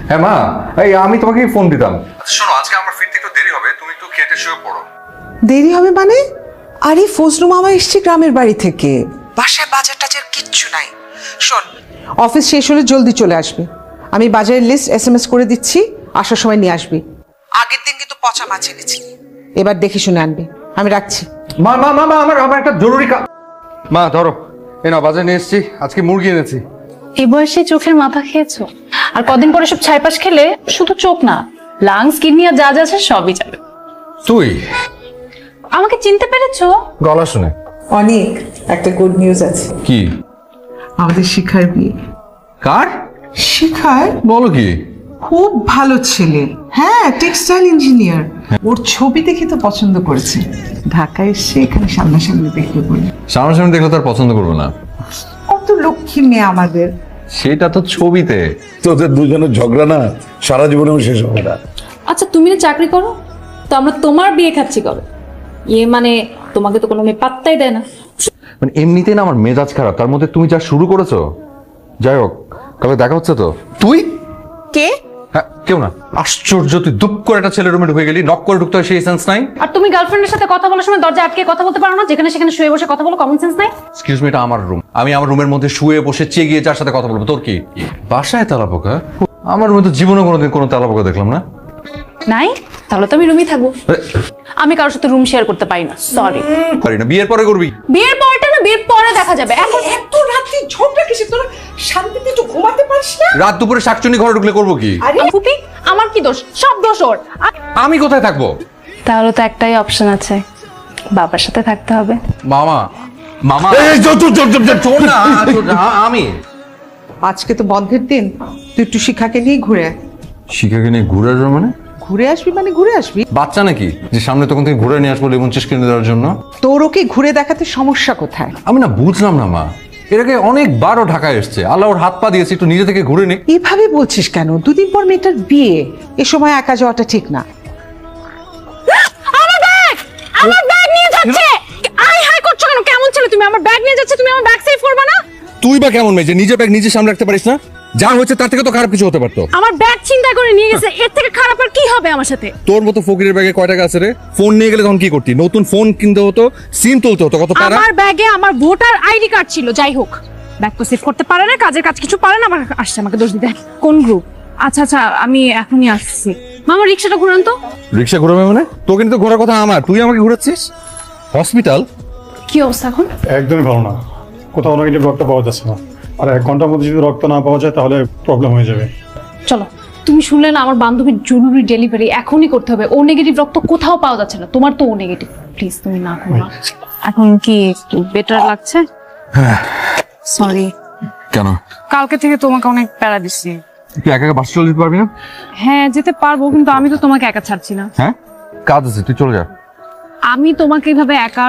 হ্যাঁ মা, এই আমি তোমাকে ফোন দিতাম। শোনো, আজকে আমার ফিরতে একটু দেরি হবে, তুমি একটু খেতে শুয়ে পড়ো। দেরি হবে মানে? আরে ফজলু মামা এসছে গ্রামের বাড়ি থেকে, বাসায় বাজার টাজার কিচ্ছু নাই। শোন, অফিস শেষ হলে জলদি চলে আসবি। আমি বাজারের লিস্ট SMS করে দিচ্ছি, আসার সময় নিয়ে আসবি। আগের দিন কিন্তু পচা মাছ এনেছি, এবার দেখে শুনে আনবি। আমি রাখছি। মা মা মা মা, আমার একটা জরুরি কাজ। মা ধরো, এই নাও বাজারে নিয়ে এসেছি, আজকে মুরগি এনেছি। এই বয়সে চোখের মাথা খেয়েছো, আর কদিন পরে সব ছাইপাশ খেলে শুধু চোখ না, লাংস কিডনি আর যা যা আছে সবই যাবে। তুই আমাকে চিনতে পেরেছো? গলা শুনে। অনেক একটা গুড নিউজ আছে। কি? আমাদের শিখার বিয়ে। কার? শিখার বলো কি? খুব ভালো ছেলে, হ্যাঁ টেক্সটাইল ইঞ্জিনিয়ার। ওর ছবি দেখে তো পছন্দ করেছে, ঢাকায় এসে এখানে সামনাসামনি দেখবে বলে। সামনাসামনি দেখলে তার পছন্দ করবো না। কত লক্ষ্মী মেয়ে আমাদের। সেটা তো ছবিতে। তোদের দুজনের ঝগড়া না সারা জীবনেও শেষ হবে না। আচ্ছা তুমি না চাকরি করো, তো আমরা তোমার বিয়ে খাচ্ছি কবে? মানে তোমাকে তো কোনো মেয়ে পাত্তাই দেয় না। মানে এমনিতেই না আমার মেজাজ খারাপ, তার মধ্যে তুমি যা শুরু করেছো। যাই হোক, কালকে দেখা হচ্ছে তো। তুই কে? হ্যাঁ কেউ না। আশ্চর্য, তুই দুপ করে একটা ছেলের রুমে ঢুকে গেলি, নক করে ঢুকতে হয় সেই সেন্স নাই। আর তুমি গার্লফ্রেন্ডের সাথে কথা বলার সময় দরজা আটকে কথা বলতে পারো না? যেখানে সেখানে শুয়ে বসে কথা বলো, কমন সেন্স নাই? এক্সকিউজ মি, এটা আমার রুম, আমি আমার রুমের মধ্যে শুয়ে বসে চেয়ে গিয়ে যার সাথে কথা বলবো, তোর কি? বাসায় তেলাপোকা? আমার রুমে তো জীবনে কোনোদিন কোনো তেলাপোকা দেখলাম না। নাই? তাহলে তো আমি রুমই থাকবো। আমি কারোর সাথে রুম শেয়ার করতে পারি না, সরি। পারি না, বিয়ের পরে করবি। বিয়ের পরটা না, বিয়ের পরে দেখা যাবে। এখন এত রাতে ঝগড়া কিসে? তোরা শান্তিতে একটু ঘুমাতে পারিস না? রাত দুপুরে শাকচুনি ঘরে ঢুকলে করবো কি? আরে ফুপি, আমার কি দোষ? সব দোষ ওর। আমি কোথায় থাকবো? তাহলে তো একটাই অপশন আছে, বাবার সাথে থাকতে হবে। মামা মামা এই চল চল চল চল চল। শোন না, আমি আজকে তো বন্ধের দিন, তুই একটু শিখাকে নিয়ে ঘুরে আয়। শিখাকে নিয়ে ঘুরে আসবো মানে? ঘুরে আসবি মানে ঘুরে আসবি। বাচ্চা নাকি যে সামনে তখন থেকে ঘুরে নিয়ে আসবো লেমন চিজ কিনে দেওয়ার জন্য? তোর ওকে ঘুরে দেখাতে সমস্যা কোথায়? আমি না বুঝলাম না মা, এর আগে অনেকবারও ঢাকায় এসছে, আল্লাহ ওর হাত পা দিয়েছে, একটু নিজে থেকে ঘুরে নে। এভাবে বলছিস কেন? দুদিন পর মেয়েটার বিয়ে, এ সময় একা যাওয়াটা ঠিক না। আমার ব্যাগ নিয়ে যাচ্ছে। আই হাই করছো কেন? কেমন ছেলে তুমি? আমার ব্যাগ নিয়ে যাচ্ছে, তুমি আমার ব্যাগ সেভ করবে না? তুই বা কেমন মেয়ে যে নিজের ব্যাগ নিজে সামনে রাখতে পারিস না? যা হয়েছে তার থেকে তো খারাপ কিছু হতে পারতো। আমার ব্যাগ চিন্তা করে নিয়ে গেছে, এর থেকে খারাপ আর কি হবে আমার সাথে? তোর মতো ফকিরের ব্যাগে কয় টাকা আছে রে? ফোন নিয়ে গেলে তখন কি করতি? নতুন ফোন কিনতে হতো, সিম তুলতে হতো, কত টাকা। আমার ব্যাগে আমার ভোটার আইডি কার্ড ছিল। যাই হোক, ব্যাগ তো সেভ করতে পারে না, কাজের কাজ কিছু পারে না, আবার আসছে আমাকে দোষ দিতে। কোন গ্রুপ? আচ্ছা আচ্ছা, আমি এখনই আসছি। মামা রিক্সাটা ঘুরান তো। রিক্সা ঘুরাবে মানে? তোকে কিন্তু ঘোরার কথা আমার, তুই আমাকে ঘুরাচ্ছিস। হসপিটাল কি অবস্থা এখন? একদমই ভালো না, কোথাও নেগেটিভ রক্ত পাওয়া যাচ্ছে না। আর 1 ঘন্টার মধ্যে যদি রক্ত না পাওয়া যায় তাহলে প্রবলেম হয়ে যাবে। চলো, তুমি শুনলে না আমার বান্ধবীর জরুরি ডেলিভারি এখনই করতে হবে। ও নেগেটিভ রক্ত কোথাও পাওয়া যাচ্ছে না, তোমার তো ও নেগেটিভ। প্লিজ তুমি না করো না। এখন কি বেটার লাগছে? হ্যাঁ। সরি, কেন? কালকে থেকে তোমাকে অনেক প্যারা দিচ্ছি। তুই একা একা বাস চলে যেতে পারবি না? হ্যাঁ যেতে পারবো, কিন্তু আমি তো তোমাকে একা ছাড়ছি না। হ্যাঁ কাজ আছে, তুই চলে যা। আমি তোমাকে এইভাবে একা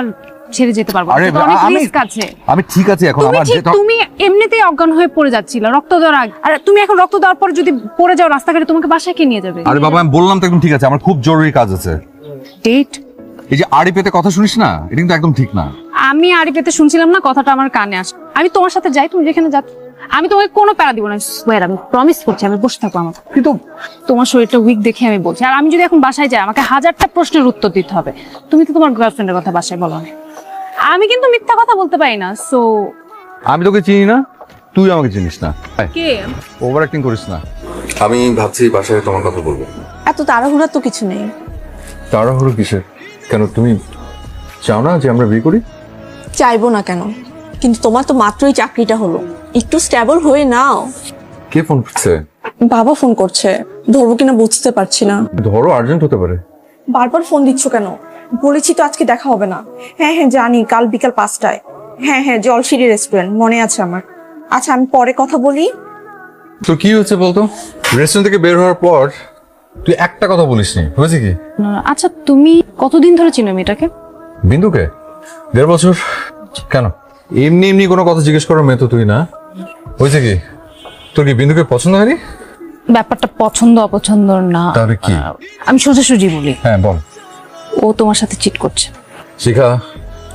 ছেড়ে যেতে পারবো না, আরে এটা তো অনেক আমি রিস্ক আছে। আমি ঠিক আছি এখন, তুমি আমার ঠিক, তুমি এমনিতেই অজ্ঞান হয়ে পড়ে যাচ্ছিলে রক্ত দেওয়ার আগে। আর তুমি এখন রক্ত দেওয়ার পর যদি পড়ে যাও রাস্তাঘাটে, তোমাকে বাসায় কে নিয়ে যাবে? আরে বাবা আমি বললাম তো একদম ঠিক আছে, আমার খুব জরুরি কাজ আছে। ডেট? এই যে আড়ি পেতে কথা শুনিস না, এটা কিন্তু একদম ঠিক না। আমি আড়ি পেতে শুনছিলাম না, কথাটা আমার কানে আসে। আমি তোমার সাথে যাই, তুমি যেখানে যাচ্ছ। আমি তোমাকে কোনো প্যারা দিব না, সোয়ার, আমি প্রমিস করছি। আমি বসে থাকবো আমার, কিন্তু তোমার শরীরটা উইক দেখে আমি বলছি। আর আমি যদি এখন বাসায় যাই, আমাকে 1000টা প্রশ্নের উত্তর দিতে হবে। তুমি তো তোমার গার্লফ্রেন্ডের কথা বাসায় বলো না। আমি কিন্তু মিথ্যা কথা বলতে পারি না। সো আমি তোকে চিনি না, তুই আমাকে চিনিস না। কে? ওভার অ্যাক্টিং করিস না। আমি ভাবছি বাসায় তোমার কথা বলবো। এত তাড়াহুড়া তো কিছু নেই। তাড়াহুড়ো কিসের? কেন তুমি চাও না যে আমরা বিয়ে করি? চাইবো না কেন, কিন্তু তোমার তো মাত্রই চাকরিটা হলো, একটু স্টেবল হয়ে নাও। কে ফোন করছে? বাবা ফোন করছে, ধরবো কিনা বুঝতে পারছি না। ধরো, আর্জেন্ট হতে পারে। বারবার ফোন দিচ্ছ কেন? বলেছি তো আজকে দেখা হবে না। হ্যাঁ হ্যাঁ জানি, কাল বিকাল 5টায়। হ্যাঁ হ্যাঁ, জলশিরি রেস্টুরেন্ট, মনে আছে আমার। আচ্ছা আমি পরে কথা বলি। তো কি হচ্ছে বলতো? রেস্টুরেন্ট থেকে বের হওয়ার পর তুই একটা কথা বলিসনি, হয়েছে কি? আচ্ছা তুমি কতদিন ধরে চিনো মেয়েটাকে? বিন্দুকে 1.5 বছর। কেন এমনি এমনি কোনো কথা জিজ্ঞেস করার মেয়ে তো তুই না। হয়েছে কি? তোর কি বিন্দুকে পছন্দ হয়নি? ব্যাপারটা পছন্দ অপছন্দ না, তাহলে কি? আমি সোজাসুজি বলি, হ্যাঁ বল। ও তোমার সাথে চিট করছে। শিখা,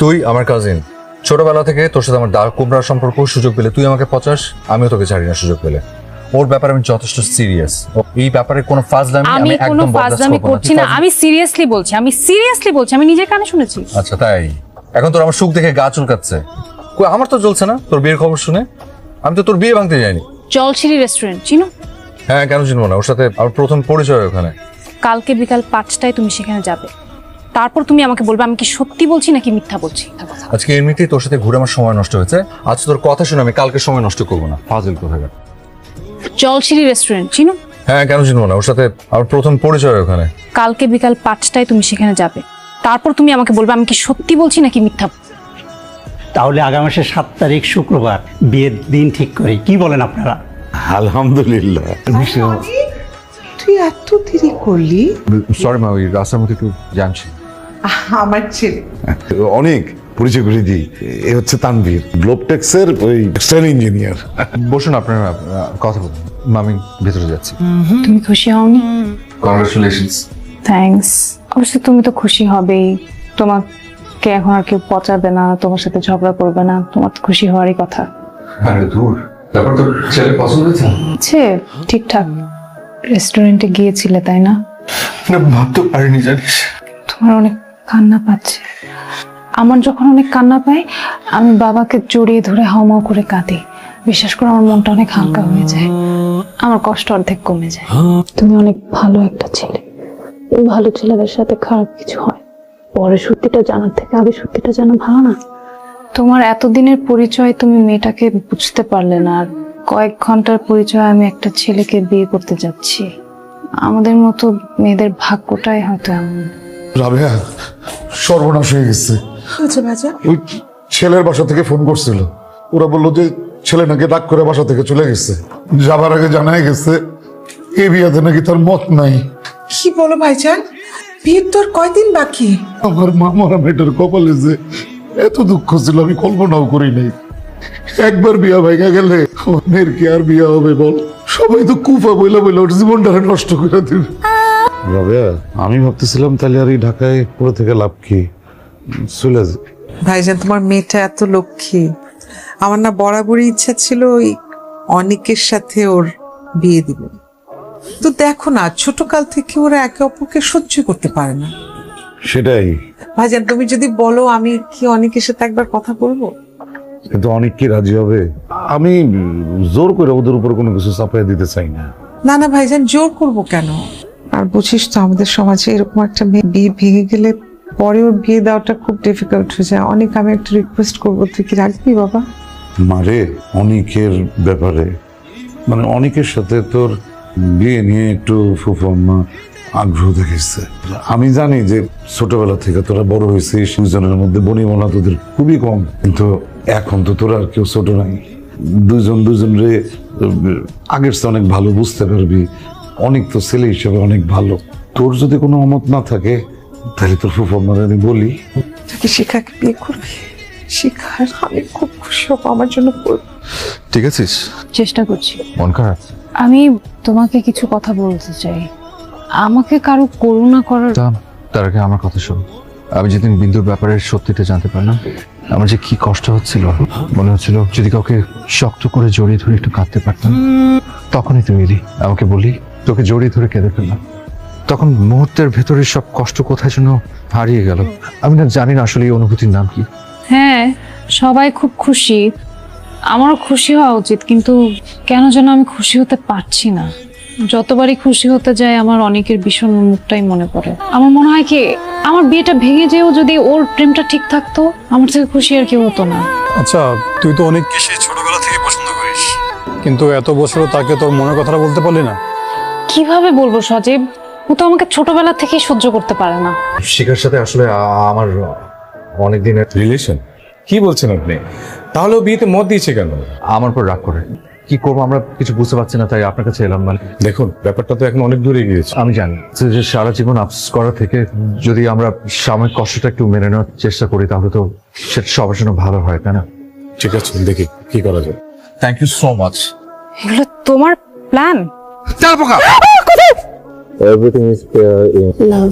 তুই আমার কাজিন, ছোটবেলা থেকে তোর সাথে আমার দা কুমড়ার সম্পর্ক। সুযোগ পেলে তুই আমাকে পচাস, আমিও তোকে ছাড়ি না সুযোগ পেলে। ওর ব্যাপারে আমি যথেষ্ট সিরিয়াস। এই ব্যাপারে কোনো ফাজলামি আমি আমি কোনো একদম বরদাস্ত ফাজলামি করব না। করছি না, আমি সিরিয়াসলি বলছি, আমি নিজের কানে শুনেছি। আচ্ছা তাই? এখন তোর আমার সুখ দেখে গা চুলকাচ্ছে। কই আমার তো জ্বলছে না তোর বিয়ের খবর শুনে। আমি তো তোর বিয়ে ভাঙতে যাইনি। জলশিরি রেস্টুরেন্ট চিনো? হ্যাঁ, কেন চিনবো না? ওর সাথে আমার প্রথম পরিচয় ওখানে। কালকে বিকাল 5টায় তুমি সেখানে যাবে, তারপর তুমি আমাকে বলবে আমি কি সত্যি বলছি নাকি মিথ্যা বলছি। আজকে এমনিতেই তোর সাথে ঘুরে আমার সময় নষ্ট হয়েছে, আজ তোর কথা শুনে আমি কালকে সময় নষ্ট করবো না। ফাজিল কোথাকার। জলশিরি রেস্টুরেন্ট চিনো? হ্যাঁ, কেন চিনবো না? ওর সাথে আমার প্রথম পরিচয় ওখানে। কালকে বিকাল 5টায় তুমি সেখানে যাবে, তারপর তুমি আমাকে বলবে আমি কি সত্যি বলছি নাকি মিথ্যা। তাহলে আগামী মাসের 7 তারিখ শুক্রবার বিয়ের দিন ঠিক করি, কি বলেন আপনারা? আলহামদুলিল্লাহ। তুই এত দেরি করলি? সরি মা, ওই রাস্তার মধ্যে একটু জানছি। আমার ছেলে। অনেক পরিচয় করে দিই, এ হচ্ছে তানভীর, গ্লোবটেক্সের ওই টেক্সটাইল ইঞ্জিনিয়ার। বসুন, আপনারা কথা বলুন। আমি ভেতরে যাচ্ছি। তুমি খুশি হওনি? কংগ্রেচুলেশনস। থ্যাঙ্কস। অবশ্যই তুমি তো খুশি হবেই, তোমাকে এখন আর কেউ পচাবে না, তোমার সাথে ঝগড়া করবে না, তোমার তো খুশি হওয়ারই কথা। আরে দূর, তারপর তোর ছেলে পছন্দ হয়েছে? আছে ঠিকঠাক। রেস্টুরেন্টে গিয়েছিলে তাই না? না, ভাবতে পারিনি জানিস। তোমার অনেক কান্না পাচ্ছে। আমার যখন অনেক কান্না পায় আমি বাবাকে জড়িয়ে ধরে হাউমাউ করে কাঁদি। বিশ্বাস করে আমার মনটা অনেক হালকা হয়ে যায়, আমার কষ্ট অর্ধেক কমে যায়। তুমি অনেক ভালো একটা ছেলে। ভালো ছেলেদের সাথে খারাপ কিছু হয়, পরে সত্যিটা জানার থেকে আগে সত্যিটা জানা ভালো না? তোমার এতদিনের পরিচয় তুমি মেয়েটাকে বুঝতে পারলে না, আর কয়েক ঘন্টার পরিচয় আমি একটা ছেলেকে বিয়ে করতে যাচ্ছি। আমাদের মতো মেয়েদের ভাগ্যটাই হয়তো এমন। রাবেয়া, সর্বনাশ হয়ে গেছে। আচ্ছা ভাজা, ওই ছেলের বাসা থেকে ফোন করছিল, ওরা বললো যে ছেলে নাকি রাগ করে বাসা থেকে চলে গেছে। যাবার আগে জানাই গেছে এই বিয়াতে নাকি তার মত নাই। কি বলো ভাইজান? বিয়ের তোর কয়দিন বাকি? আমার মা মরা মেয়েটার কপালে যে এত দুঃখ ছিল আমি কল্পনাও করি নাই। একবার বিয়া ভেঙে গেলে অন্যের কি আর বিয়া হবে বল? সবাই তো কুফা বইলা বইলা ওর জীবনটা নষ্ট করে দিল। রাবেয়া, আমি ভাবতেছিলাম তাহলে আর এই ঢাকায় পড়ে থেকে লাভ কি, চলে যা। ভাইজান, তোমার মেয়েটা এত লক্ষ্মী। আমার না বরাবরই ইচ্ছা ছিল ওই অনিকের সাথে ওর বিয়ে দিব। তো দেখো না, ছোটকাল থেকে ওরা একে অপরকে সহ্য করতে পারে না। সেটাই। ভাইজান, তুমি যদি বলো আমি কি অনিকের সাথে একবার কথা বলবো? কিন্তু অনেক কি রাজি হবে? আমি জোর করে ওদের উপর কোনো কিছু চাপাই দিতে চাই না। না না ভাইজান, জোর করব কেন? আর বুঝিস তো আমাদের সমাজে এরকম একটা মেয়ে বিয়ে ভেঙে গেলে পরে ওর বিয়ে দেওয়াটা খুব ডিফিকাল্ট হয়ে যায়। অনেক, আমি একটা রিকোয়েস্ট করবো, তুই কি রাখবি বাবা? মারে, অনেকের ব্যাপারে মানে অনেকের সাথে তোর বিয়ে নিয়ে একটু ফুফাম্মা আগ্রহ দেখেছে। আমি জানি যে ছোটবেলা থেকে তোরা বড় হয়েছিস, দুজনের মধ্যে বনিবনা তোদের খুবই কম, কিন্তু এখন তো তোরা আর কেউ ছোট নাই। দুজনরে আগের চেয়ে অনেক ভালো বুঝতে পারবি। অনেক তো ছেলে হিসেবে অনেক ভালো। তোর যদি কোনো অমত না থাকে তাহলে তোর ফুফাম্মার আমি বলি তুই শিখাকে বিয়ে করবি? শিখার আমি খুব খুশি হবো, আমার জন্য করবি। ঠিক আছিস? চেষ্টা করছি। মন খারাপ? আমি তোমাকে কিছু কথা বলতে চাই। আমাকে কারো করুণা করার তার আগে আমার কথা শোন। আমি যেদিন বিন্দুর ব্যাপারে সত্যিটা জানতে পারলাম, আমার যে কি কষ্ট হচ্ছিল, মনে হচ্ছিল যদি কাউকে শক্ত করে জড়িয়ে ধরে একটু কাঁদতে পারতাম। তখনই তুই এলি, আমাকে বলি, তোকে জড়িয়ে ধরে কেঁদে ফেললাম। তখন মুহূর্তের ভেতরে সব কষ্ট কোথায় যেন হারিয়ে গেল। আমি না জানি না আসলে এই অনুভূতির নাম কি। হ্যাঁ, সবাই খুব খুশি, আমারও খুশি হওয়া উচিত, কিন্তু কেন যেন আমি খুশি হতে পারছি না। যতবারই খুশি হতে যায় আমার অনেকের ভীষণ মুখটাই মনে পড়ে। আমার মনে হয় কি আমার বিয়েটা ভেঙে যেও যদি ওর প্রেমটা ঠিক থাকতো, আমার থেকে খুশি আর কেউ হতো না। আচ্ছা, তুই তো অনেককে সেই ছোটবেলা থেকে পছন্দ করিস, কিন্তু এত বছরও তাকে তোর মনের কথাটা বলতে পারলি না। কিভাবে বলবো সজীব, ও তো আমাকে ছোটবেলা থেকেই সহ্য করতে পারে না। শিখার সাথে আসলে আমার অনেক দিনের রিলেশন? কি বলছেন আপনি? তাহলে ও বিয়েতে মত দিয়েছে কেন? আমার উপর রাগ করে। কি করবো আমরা কিছু বুঝতে পারছি না, তাই আপনার কাছে এলাম। মানে দেখুন, ব্যাপারটা তো এখন অনেক দূরে গিয়েছে। আমি জানি যে সারা জীবন আফসোস করা থেকে যদি আমরা সাময়িক কষ্টটা একটু মেনে নেওয়ার চেষ্টা করি তাহলে তো সেটা সবার জন্য ভালো হয়, তাই না? ঠিক আছে, দেখি কি করা যায়। Thank you so much. এগুলো তোমার প্ল্যান? Everything is love